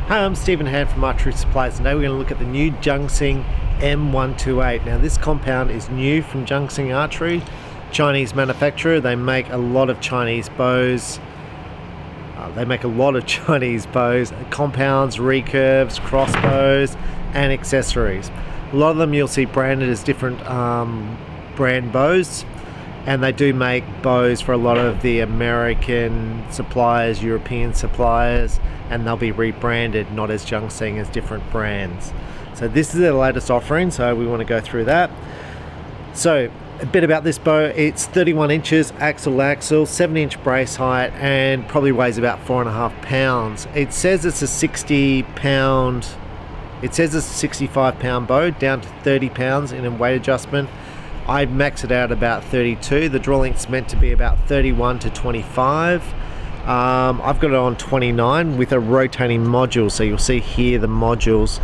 Hi, I'm Stephen Hand from Archery Supplies. Today we're going to look at the new Junxing M128. Now this compound is new from Junxing Archery, Chinese manufacturer. They make a lot of Chinese bows. Compounds, recurves, crossbows and accessories. A lot of them you'll see branded as different brand bows, and they do make bows for a lot of the American suppliers, European suppliers, and they'll be rebranded, not as Junxing, as different brands. So this is their latest offering, so we want to go through that. So a bit about this bow: it's 31 inches axle, 7-inch brace height, and probably weighs about 4.5 pounds. It says it's a 65 pound bow, down to 30 pounds in a weight adjustment. I max it out about 32. The draw length's meant to be about 31 to 25. I've got it on 29 with a rotating module, so you'll see here the modules.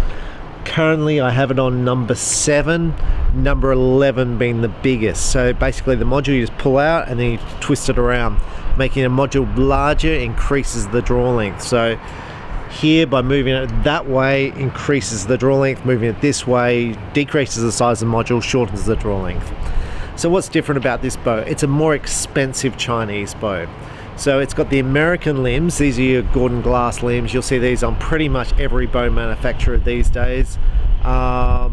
Currently I have it on number 7, number 11 being the biggest. So basically the module you just pull out and then you twist it around. Making a module larger increases the draw length. So here, by moving it that way, increases the draw length. Moving it this way decreases the size of the module, shortens the draw length. So what's different about this bow? It's a more expensive Chinese bow. So it's got the American limbs. These are your Gordon glass limbs. You'll see these on pretty much every bow manufacturer these days. Now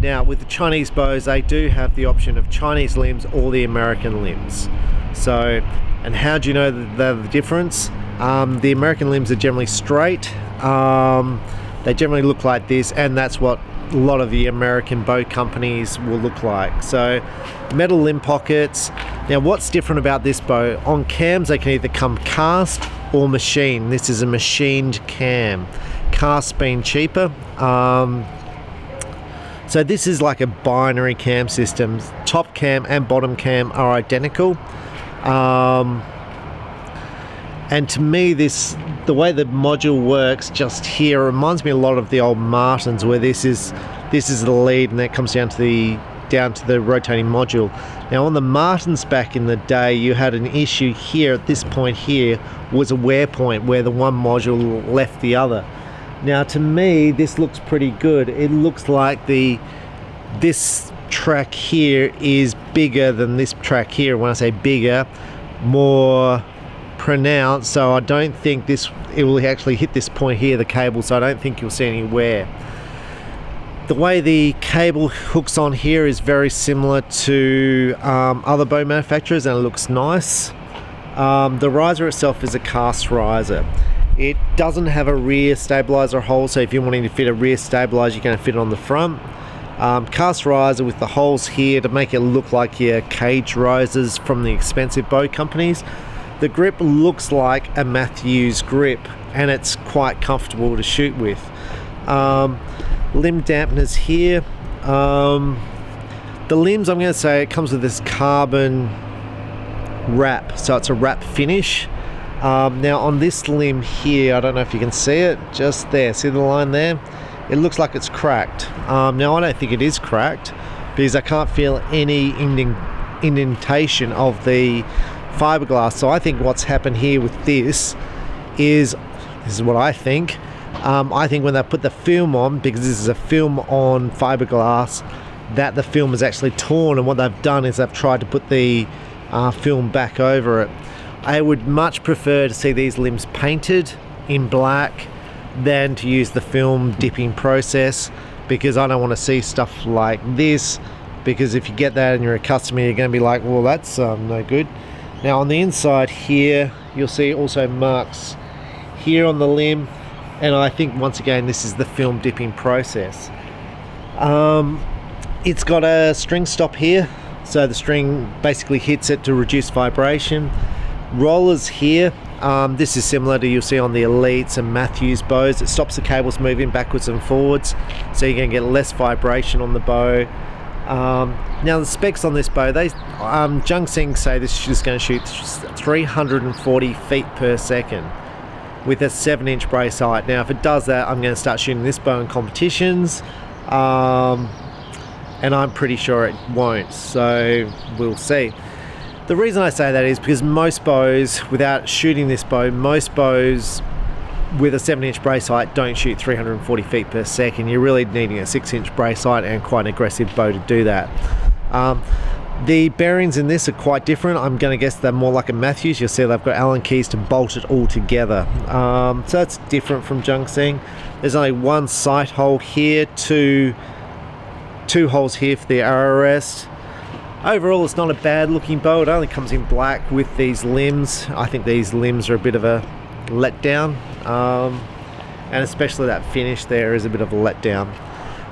with the Chinese bows, they do have the option of Chinese limbs or the American limbs. So, and how do you know that they're the difference? The American limbs are generally straight. They generally look like this, and that's what a lot of the American bow companies will look like. So metal limb pockets. Now what's different about this bow? On cams they can either come cast or machine. This is a machined cam, cast being cheaper. So this is like a binary cam system. Top cam and bottom cam are identical. And to me, the way the module works just here reminds me a lot of the old Martins, where this is the lead and that comes down to the rotating module. Now on the Martins back in the day, you had an issue here at this point here was a wear point where the one module left the other. Now to me this looks pretty good. It looks like this track here is bigger than this track here. When I say bigger, more pronounced, so I don't think it will actually hit this point here, the cable, so I don't think you'll see any wear. The way the cable hooks on here is very similar to other bow manufacturers, and it looks nice. The riser itself is a cast riser. It doesn't have a rear stabilizer hole, so if you're wanting to fit a rear stabilizer, you're going to fit it on the front. Cast riser with the holes here to make it look like your cage risers from the expensive bow companies. The grip looks like a Matthews grip, and it's quite comfortable to shoot with. Limb dampeners here. The limbs, I'm going to say, it comes with this carbon wrap, so it's a wrap finish. Now on this limb here, I don't know if you can see it, just there, see the line there? It looks like it's cracked. Now I don't think it is cracked, because I can't feel any indentation of the fiberglass. So I think what's happened here with this is what I think. I think when they put the film on, because this is a film on fiberglass, that the film is actually torn, and what they've done is they've tried to put the film back over it. I would much prefer to see these limbs painted in black than to use the film dipping process, because I don't want to see stuff like this, because if you get that and you're a customer, you're going to be like, well, that's no good. Now on the inside here, you'll see also marks here on the limb, and I think once again this is the film dipping process. It's got a string stop here, so the string basically hits it to reduce vibration. Rollers here, this is similar to you'll see on the Elites and Matthews bows. It stops the cables moving backwards and forwards, so you're going to get less vibration on the bow. Now the specs on this bow, Junxing say this is going to shoot 340 feet per second with a 7-inch brace height. Now if it does that, I'm going to start shooting this bow in competitions, and I'm pretty sure it won't, so we'll see. The reason I say that is because most bows, without shooting this bow, most bows with a 7-inch brace height, don't shoot 340 feet per second. You're really needing a 6-inch brace height and quite an aggressive bow to do that. The bearings in this are quite different. I'm going to guess they're more like a Matthews. You'll see they've got Allen keys to bolt it all together. So that's different from Junxing. There's only one sight hole here, two holes here for the arrow rest. Overall, it's not a bad looking bow. It only comes in black with these limbs. I think these limbs are a bit of a letdown, and especially that finish there is a bit of a letdown.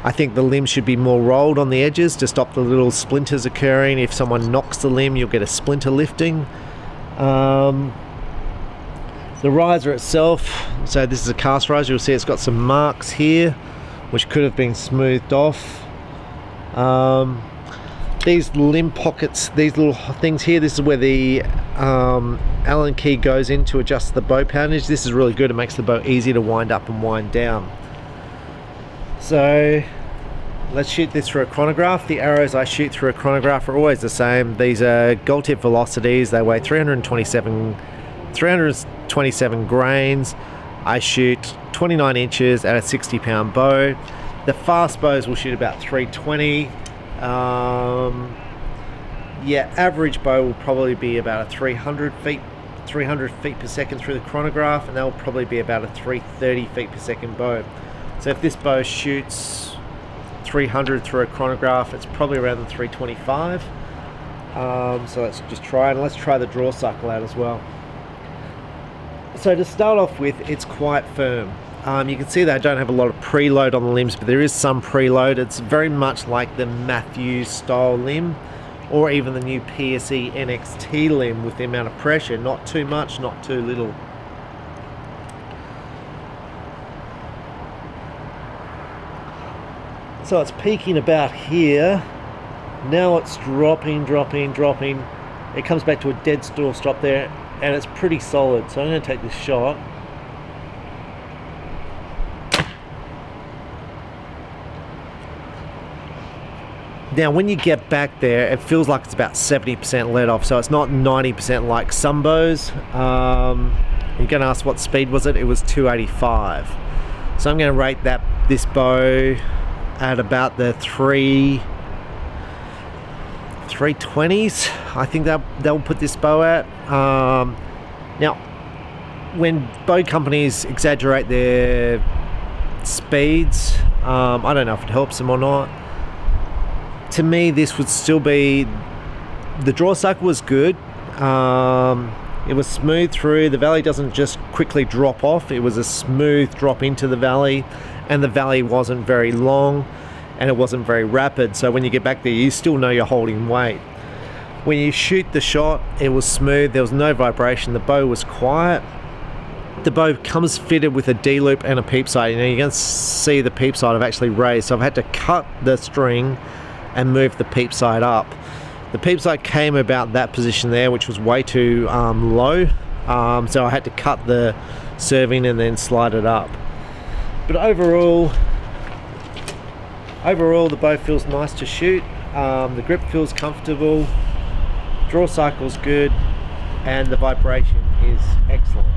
I think the limb should be more rolled on the edges to stop the little splinters occurring. If someone knocks the limb, you'll get a splinter lifting. The riser itself, so this is a cast riser. You'll see it's got some marks here which could have been smoothed off. These limb pockets, these little things here, this is where the Allen key goes in to adjust the bow poundage. This is really good. It makes the bow easy to wind up and wind down. So let's shoot this through a chronograph. The arrows I shoot through a chronograph are always the same. These are gold tip velocities. They weigh 327 grains. I shoot 29 inches at a 60-pound bow. The fast bows will shoot about 320. Yeah, average bow will probably be about a 300 feet per second through the chronograph, and that will probably be about a 330 feet per second bow. So if this bow shoots 300 through a chronograph, it's probably around the 325. So let's just try, and let's try the draw cycle out as well. So to start off with, it's quite firm. You can see that I don't have a lot of preload on the limbs, but there is some preload. It's very much like the Matthews style limb, or even the new PSE NXT limb with the amount of pressure. Not too much, not too little. So it's peaking about here. Now it's dropping. It comes back to a dead still stop there, and it's pretty solid. So I'm going to take this shot. Now when you get back there, it feels like it's about 70% let off, so it's not 90% like some bows. You're going to ask what speed was it? It was 285. So I'm going to rate this bow at about the 320s. I think they'll put this bow at. Now, when bow companies exaggerate their speeds, I don't know if it helps them or not. To me, this would still be, the draw cycle was good. It was smooth through. The valley doesn't just quickly drop off. It was a smooth drop into the valley, and the valley wasn't very long and it wasn't very rapid. So when you get back there, you still know you're holding weight. When you shoot the shot, it was smooth. There was no vibration. The bow was quiet. The bow comes fitted with a D-loop and a peep sight. You know, you're going to see the peep sight I've actually raised. So I've had to cut the string and move the peep sight up. The peep sight came about that position there, which was way too low. So I had to cut the serving and then slide it up. But overall the bow feels nice to shoot. The grip feels comfortable. Draw cycle's good, and the vibration is excellent.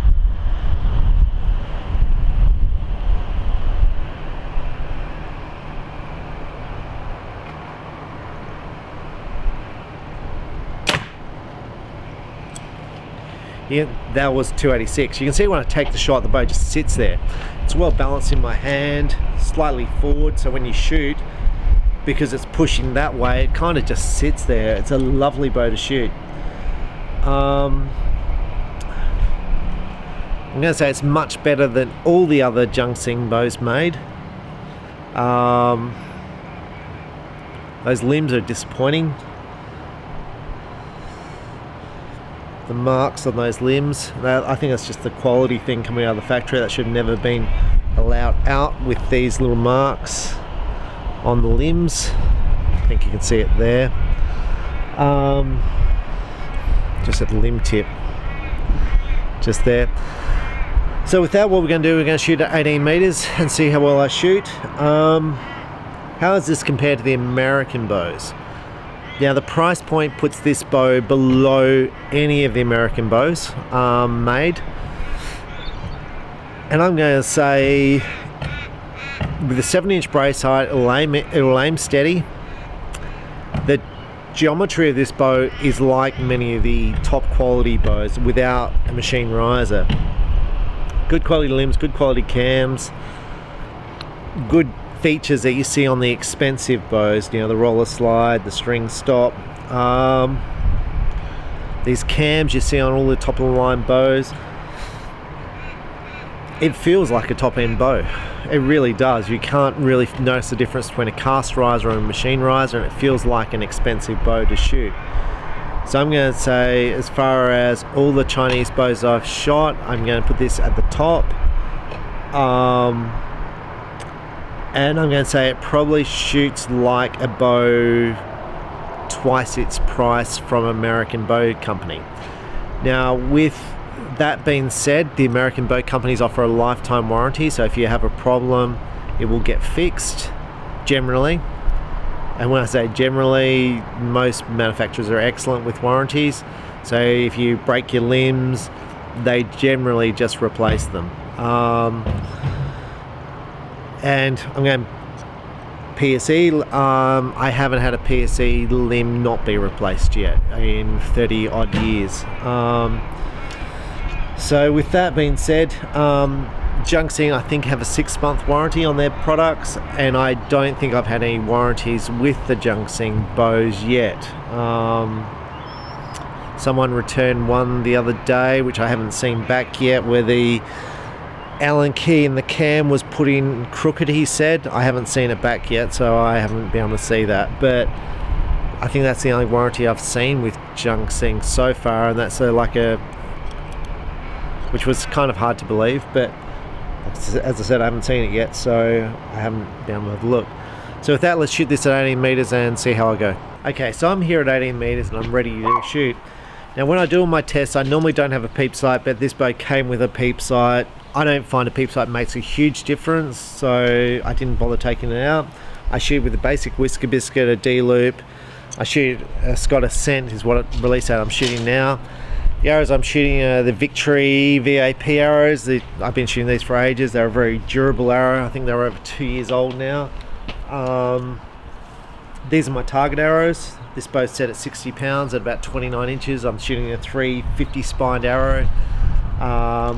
Yeah, that was 286. You can see when I take the shot, the bow just sits there. It's well balanced in my hand, slightly forward, so when you shoot, because it's pushing that way, it kind of just sits there. It's a lovely bow to shoot. I'm going to say it's much better than all the other Junxing bows made. Those limbs are disappointing. The marks on those limbs, I think that's just the quality thing coming out of the factory. That should have never been allowed out with these little marks on the limbs. I think you can see it there. Just at the limb tip, just there. So with that, what we're going to do, we're going to shoot at 18 meters and see how well I shoot. How does this compare to the American bows? Now the price point puts this bow below any of the American bows made, And I'm going to say with a 7-inch brace height, it'll aim steady. The geometry of this bow is like many of the top quality bows without a machine riser. Good quality limbs, good quality cams, good features that you see on the expensive bows, you know, the roller slide, the string stop. These cams you see on all the top of the line bows, it feels like a top end bow. It really does. You can't really notice the difference between a cast riser and a machine riser, and it feels like an expensive bow to shoot. So I'm going to say, as far as all the Chinese bows I've shot, I'm going to put this at the top. And I'm going to say it probably shoots like a bow twice its price from American bow company. Now, with that being said, the American bow companies offer a lifetime warranty, so if you have a problem, it will get fixed, generally. And when I say generally, most manufacturers are excellent with warranties. So if you break your limbs, they generally just replace them. And I'm going PSE. I haven't had a PSE limb not be replaced yet in 30 odd years. So with that being said, Junxing I think have a 6-month warranty on their products, and I don't think I've had any warranties with the Junxing bows yet. Someone returned one the other day, which I haven't seen back yet, where the Allen key in the cam was put in crooked, he said. I haven't seen it back yet, so I haven't been able to see that, but I think that's the only warranty I've seen with Junxing so far, and that's which was kind of hard to believe, but as I said, I haven't seen it yet, so I haven't been able to have a look. So with that, let's shoot this at 18 meters and see how I go. Okay, so I'm here at 18 meters and I'm ready to shoot. Now when I do all my tests, I normally don't have a peep sight, but this bow came with a peep sight. I don't find a peep sight makes a huge difference, so I didn't bother taking it out. I shoot with a basic whisker biscuit, a D-loop. I shoot a Scott Ascent is what it released out I'm shooting now. The arrows I'm shooting are the Victory VAP arrows. I've been shooting these for ages. They're a very durable arrow. I think they're over 2 years old now. These are my target arrows. This bow's set at 60 pounds at about 29 inches. I'm shooting a 350 spined arrow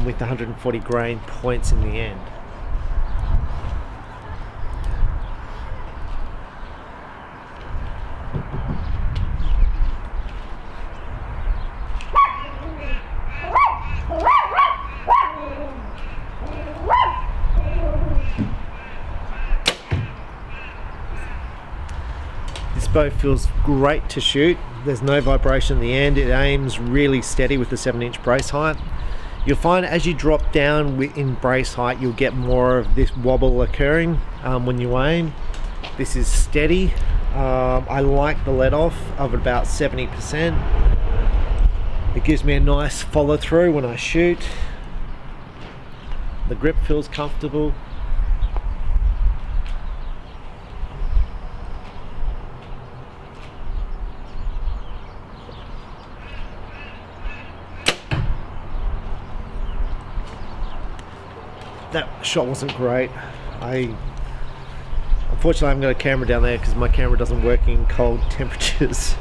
with 140 grain points in the end. This bow feels great to shoot. There's no vibration in the end. It aims really steady with the 7-inch brace height. You'll find as you drop down in brace height, you'll get more of this wobble occurring when you aim. This is steady. I like the let off of about 70%. It gives me a nice follow through when I shoot. The grip feels comfortable. That shot wasn't great. Unfortunately I haven't got a camera down there because my camera doesn't work in cold temperatures.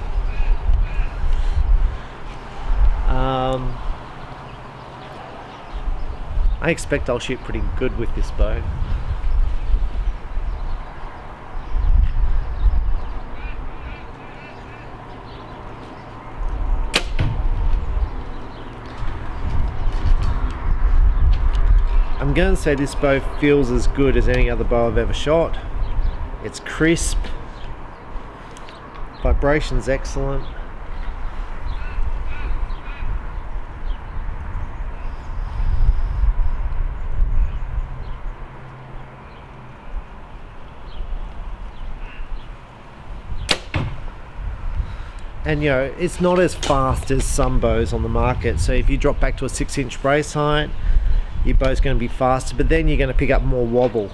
I expect I'll shoot pretty good with this bow. I'm going to say this bow feels as good as any other bow I've ever shot. It's crisp, vibration's excellent. And you know, it's not as fast as some bows on the market, so if you drop back to a 6-inch brace height, your bow's going to be faster, but then you're going to pick up more wobble.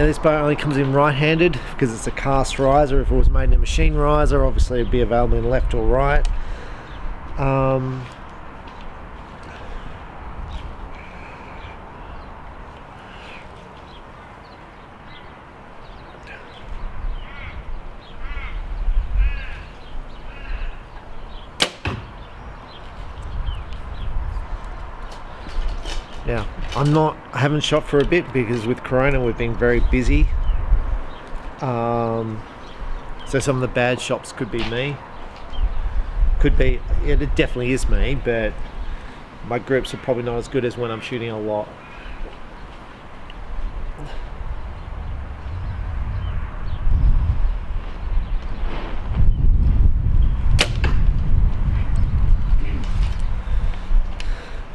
Now this bow only comes in right-handed because it's a cast riser. If it was made in a machine riser, obviously it'd be available in left or right. Yeah, I haven't shot for a bit because with Corona we've been very busy. So some of the bad shots could be me. Could be, yeah, it definitely is me, but my grips are probably not as good as when I'm shooting a lot.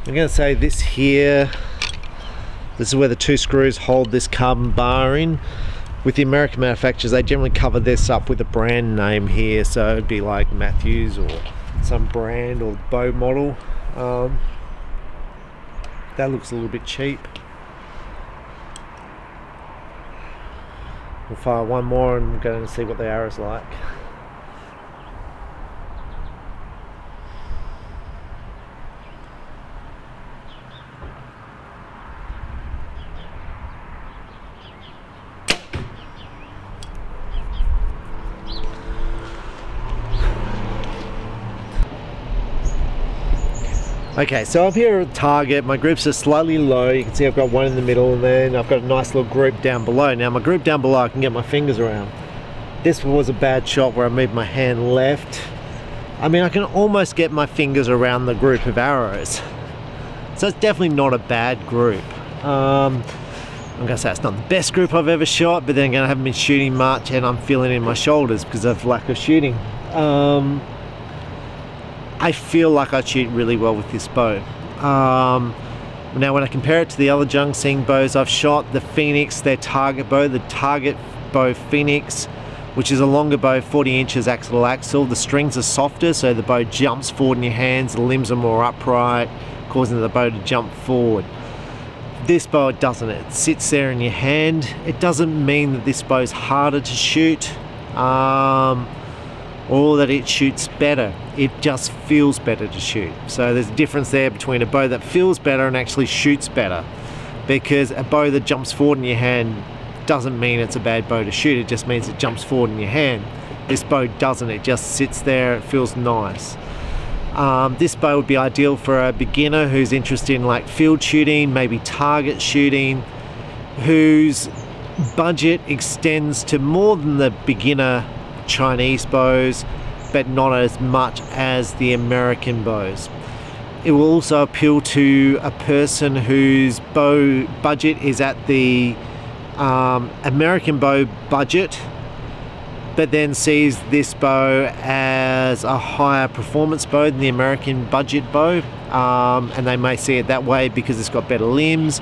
I'm going to say this here, this is where the two screws hold this carbon bar in. With the American manufacturers, they generally cover this up with a brand name here, so it'd be like Matthews or some brand or bow model. That looks a little bit cheap. We'll fire one more and we're going to see what the arrow's like. Okay, so up here at target, my groups are slightly low. You can see I've got one in the middle and then I've got a nice little group down below. Now my group down below I can get my fingers around. This was a bad shot where I moved my hand left. I mean, I can almost get my fingers around the group of arrows. So it's definitely not a bad group. I'm gonna say it's not the best group I've ever shot, but then again I haven't been shooting much and I'm feeling it in my shoulders because of lack of shooting. I feel like I shoot really well with this bow. Now when I compare it to the other Junxing bows I've shot, the Phoenix, their target bow, the target bow Phoenix, which is a longer bow, 40 inches axle to axle, the strings are softer so the bow jumps forward in your hands, the limbs are more upright, causing the bow to jump forward. This bow, it doesn't. It sits there in your hand. It doesn't mean that this bow is harder to shoot or that it shoots better. It just feels better to shoot. So there's a difference there between a bow that feels better and actually shoots better, because a bow that jumps forward in your hand doesn't mean it's a bad bow to shoot. It just means it jumps forward in your hand. This bow doesn't. It just sits there. It feels nice. This bow would be ideal for a beginner who's interested in like field shooting, maybe target shooting, whose budget extends to more than the beginner Chinese bows, but not as much as the American bows. It will also appeal to a person whose bow budget is at the American bow budget, but then sees this bow as a higher performance bow than the American budget bow, and they may see it that way because it's got better limbs,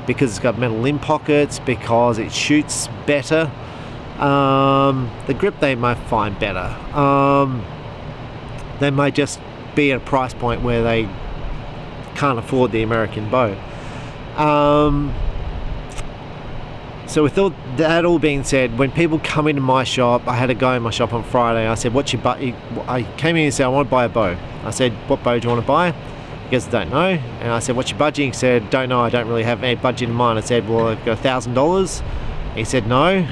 because it's got metal limb pockets, because it shoots better. The grip they might find better. They may just be at a price point where they can't afford the American bow. So with all that all being said, when people come into my shop, I had a guy in my shop on Friday. I said, "What's your budget?" I came in and said, "I want to buy a bow." I said, "What bow do you want to buy?" He goes, "Don't know." And I said, "What's your budget?" He said, "Don't know. I don't really have any budget in mind." I said, "Well, I've got $1,000." He said, "No."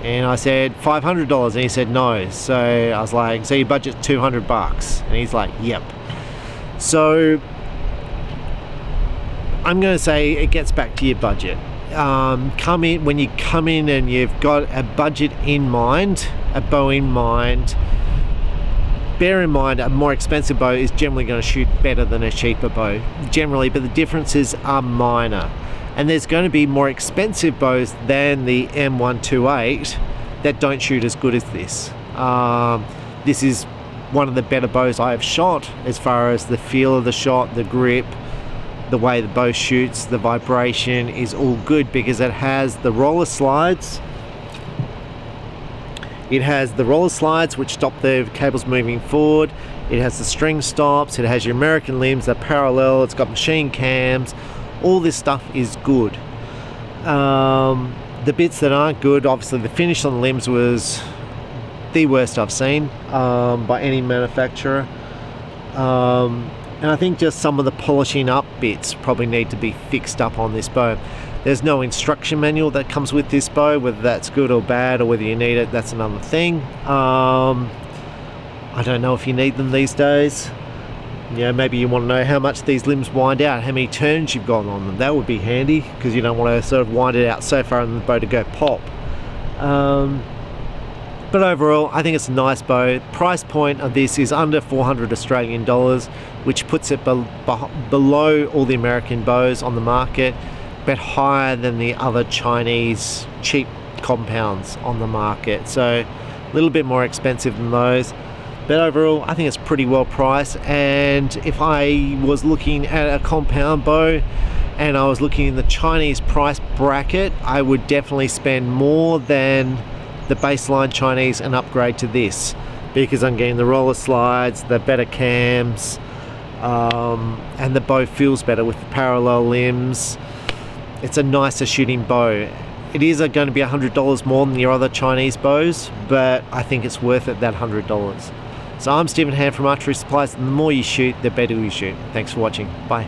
And I said, $500, and he said no. So I was like, "So your budget's $200? And he's like, "Yep." So I'm going to say it gets back to your budget. When you come in and you've got a budget in mind, a bow in mind, bear in mind a more expensive bow is generally going to shoot better than a cheaper bow, generally, but the differences are minor. And there's going to be more expensive bows than the M128 that don't shoot as good as this. This is one of the better bows I have shot as far as the feel of the shot, the grip, the way the bow shoots, the vibration is all good because it has the roller slides. It has the roller slides which stop the cables moving forward. It has the string stops. It has your American limbs that are parallel. It's got machine cams. All this stuff is good. The bits that aren't good, obviously the finish on the limbs was the worst I've seen by any manufacturer. And I think just some of the polishing up bits probably need to be fixed up on this bow. There's no instruction manual that comes with this bow, whether that's good or bad, or whether you need it, that's another thing. I don't know if you need them these days. Yeah, maybe you want to know how much these limbs wind out, how many turns you've got on them. That would be handy, because you don't want to sort of wind it out so far in the bow to go pop. But overall, I think it's a nice bow. Price point of this is under 400 Australian dollars, which puts it below all the American bows on the market, but higher than the other Chinese cheap compounds on the market. So a little bit more expensive than those. But overall, I think it's pretty well priced. And if I was looking at a compound bow and I was looking in the Chinese price bracket, I would definitely spend more than the baseline Chinese and upgrade to this, because I'm getting the roller slides, the better cams, and the bow feels better with the parallel limbs. It's a nicer shooting bow. It is going to be $100 more than your other Chinese bows, but I think it's worth it, that $100. So I'm Stephen Hand from Archery Supplies, and the more you shoot, the better you shoot. Thanks for watching. Bye.